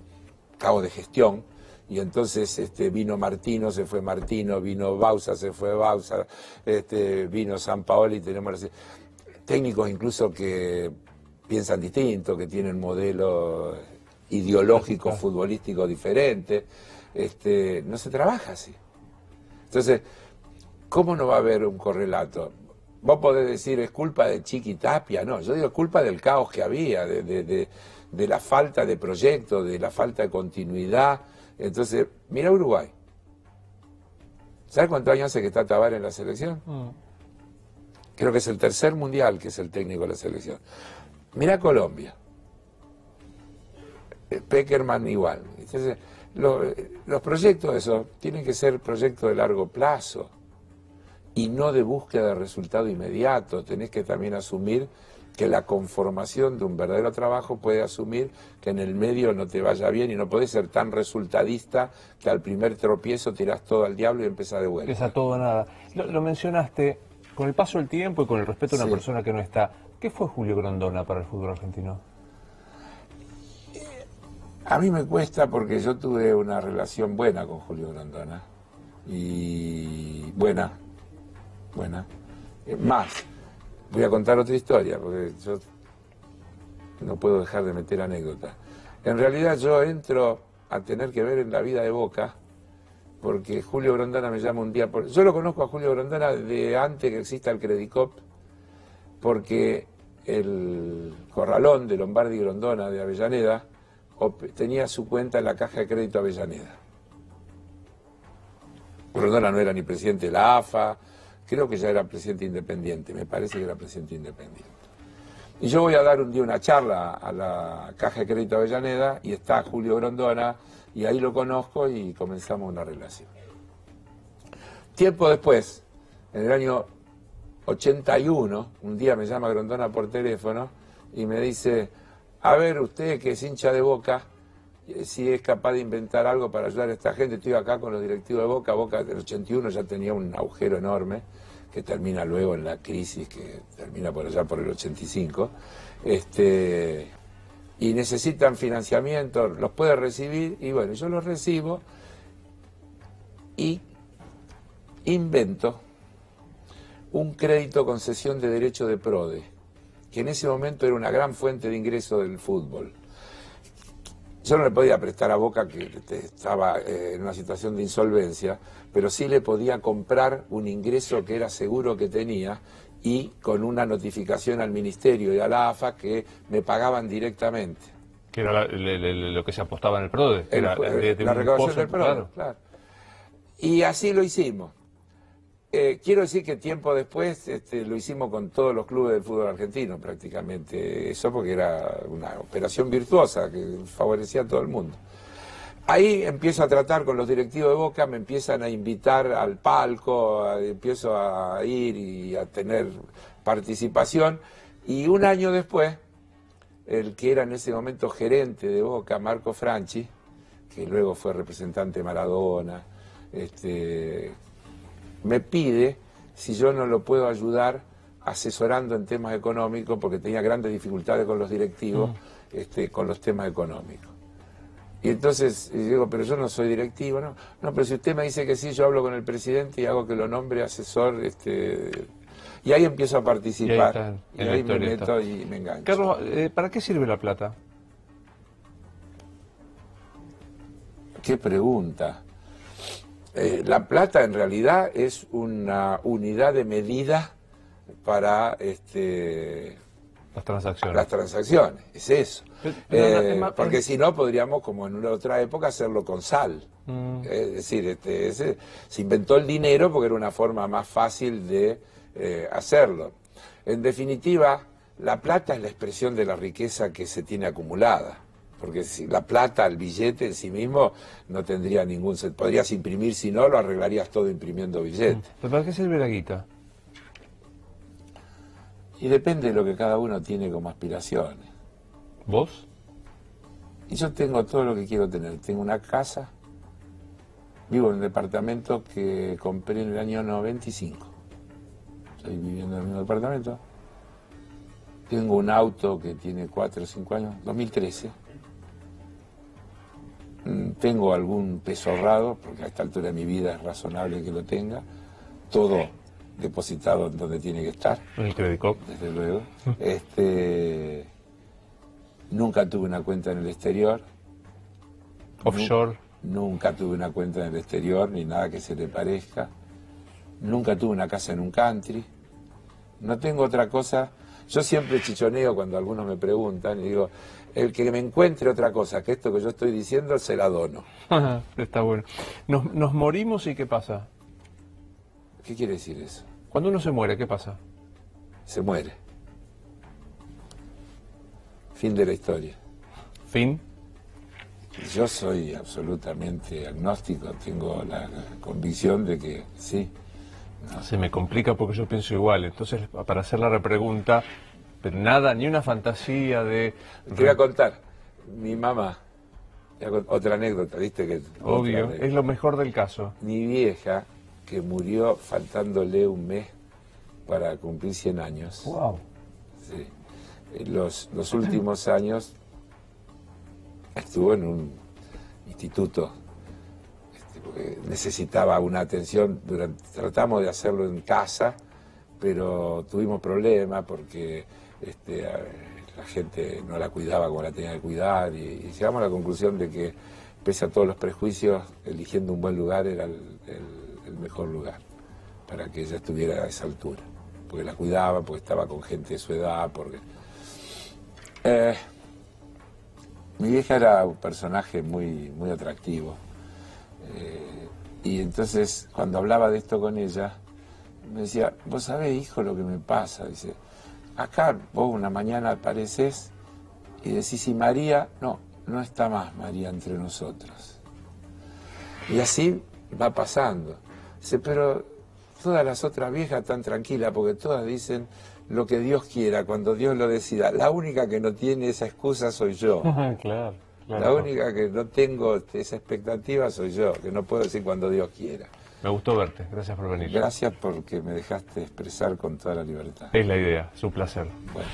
caos de gestión, y entonces vino Martino, se fue Martino, vino Bausa, se fue Bausa, vino Sampaoli, tenemos técnicos incluso que piensan distinto, que tienen modelos ideológicos, futbolísticos diferentes. No se trabaja así. Entonces, ¿cómo no va a haber un correlato? Vos podés decir, es culpa de Chiquitapia. No, yo digo, es culpa del caos que había, de la falta de proyecto, de la falta de continuidad. Entonces, mira Uruguay. ¿Sabes cuántos años hace que está Tavares en la selección? Creo que es el tercer mundial que es el técnico de la selección. Mira Colombia. Peckerman igual. Entonces, los proyectos esos tienen que ser proyectos de largo plazo. y no de búsqueda de resultado inmediato. Tenés que también asumir que la conformación de un verdadero trabajo puede asumir que en el medio no te vaya bien y no podés ser tan resultadista que al primer tropiezo tirás todo al diablo y empezás de vuelta. Empieza todo o nada. Lo mencionaste, con el paso del tiempo y con el respeto a una persona que no está. ¿Qué fue Julio Grondona para el fútbol argentino? A mí me cuesta porque yo tuve una relación buena con Julio Grondona. Y buena. Más, voy a contar otra historia, porque yo no puedo dejar de meter anécdotas. En realidad yo entro a tener que ver en la vida de Boca, porque Julio Grondona me llama un día... Yo lo conozco a Julio Grondona de antes que exista el Credicop, porque el corralón de Lombardi y Grondona de Avellaneda tenía su cuenta en la Caja de Crédito Avellaneda. Grondona no era ni presidente de la AFA, creo que ya era presidente independiente, me parece que era presidente independiente. Y yo voy a dar un día una charla a la Caja de Crédito Avellaneda y está Julio Grondona y ahí lo conozco y comenzamos una relación. Tiempo después, en el año 81, un día me llama Grondona por teléfono y me dice, a ver, usted que es hincha de Boca, si es capaz de inventar algo para ayudar a esta gente. Estoy acá con los directivos de Boca. Boca del 81 ya tenía un agujero enorme que termina luego en la crisis que termina por allá por el 85. Y necesitan financiamiento, los puede recibir y bueno, yo los recibo y invento un crédito concesión de derecho de PRODE, que en ese momento era una gran fuente de ingreso del fútbol. Yo no le podía prestar a Boca, que estaba en una situación de insolvencia, pero sí le podía comprar un ingreso que era seguro que tenía y con una notificación al Ministerio y a la AFA que me pagaban directamente. Que era lo que se apostaba en el PRODE. La recaudación del PRODE, claro. Y así lo hicimos. Quiero decir que tiempo después lo hicimos con todos los clubes del fútbol argentino prácticamente, eso porque era una operación virtuosa que favorecía a todo el mundo. Ahí empiezo a tratar con los directivos de Boca, me empiezan a invitar al palco, empiezo a ir y a tener participación y un año después, el que era en ese momento gerente de Boca, Marco Franchi, que luego fue representante de Maradona, me pide si yo no lo puedo ayudar asesorando en temas económicos, porque tenía grandes dificultades con los directivos, con los temas económicos. Y entonces digo, pero yo no soy directivo, ¿no? No, pero si usted me dice que sí, yo hablo con el presidente y hago que lo nombre asesor, y ahí empiezo a participar, y ahí me meto y me engancho. Carlos, ¿para qué sirve la plata? ¿Qué pregunta? La plata en realidad es una unidad de medida para las transacciones. Es eso. Porque si no podríamos, como en una otra época, hacerlo con sal. Es decir, se inventó el dinero porque era una forma más fácil de hacerlo. En definitiva, la plata es la expresión de la riqueza que se tiene acumulada. Porque si la plata, el billete en sí mismo no tendría ningún sentido. Podrías imprimir, si no, lo arreglarías todo imprimiendo billetes. ¿Pero para qué sirve la guita? Y depende de lo que cada uno tiene como aspiraciones. ¿Vos? Y yo tengo todo lo que quiero tener. Tengo una casa, vivo en un departamento que compré en el año 95. Estoy viviendo en el mismo departamento. Tengo un auto que tiene 4 o 5 años, 2013. Tengo algún peso ahorrado, porque a esta altura de mi vida es razonable que lo tenga. Todo depositado en donde tiene que estar. En el Credicop. Desde luego. Nunca tuve una cuenta en el exterior. Offshore. Nunca tuve una cuenta en el exterior, ni nada que se le parezca. Nunca tuve una casa en un country. No tengo otra cosa. Yo siempre chichoneo cuando algunos me preguntan y digo, el que me encuentre otra cosa que esto que yo estoy diciendo, se la dono. Está bueno. Nos morimos y ¿qué pasa? ¿Qué quiere decir eso? Cuando uno se muere, ¿qué pasa? Se muere. Fin de la historia. ¿Fin? Yo soy absolutamente agnóstico, tengo la convicción de que sí, Se me complica porque yo pienso igual. Entonces, para hacer la repregunta, pero nada, ni una fantasía de... Te voy a contar, mi mamá, otra anécdota, ¿viste? Obvio, anécdota. es lo mejor del caso. Mi vieja, que murió faltándole un mes para cumplir 100 años. Wow. Sí. Los últimos años estuvo en un instituto, porque necesitaba una atención. Tratamos de hacerlo en casa, pero tuvimos problemas porque la gente no la cuidaba como la tenía que cuidar, y llegamos a la conclusión de que, pese a todos los prejuicios, eligiendo un buen lugar era el mejor lugar para que ella estuviera a esa altura, porque la cuidaba, porque estaba con gente de su edad, porque... mi vieja era un personaje muy, muy atractivo, y entonces cuando hablaba de esto con ella me decía: vos sabés, hijo, lo que me pasa, dice, acá vos una mañana apareces y decís: y María, no está más María entre nosotros. Y así va pasando. Dice: pero todas las otras viejas están tranquilas porque todas dicen lo que Dios quiera, cuando Dios lo decida. La única que no tiene esa excusa soy yo. Claro. La única que no tengo esa expectativa soy yo, que no puedo decir cuando Dios quiera. Me gustó verte, gracias por venir. Gracias porque me dejaste expresar con toda la libertad. Es la idea, es un placer. Bueno.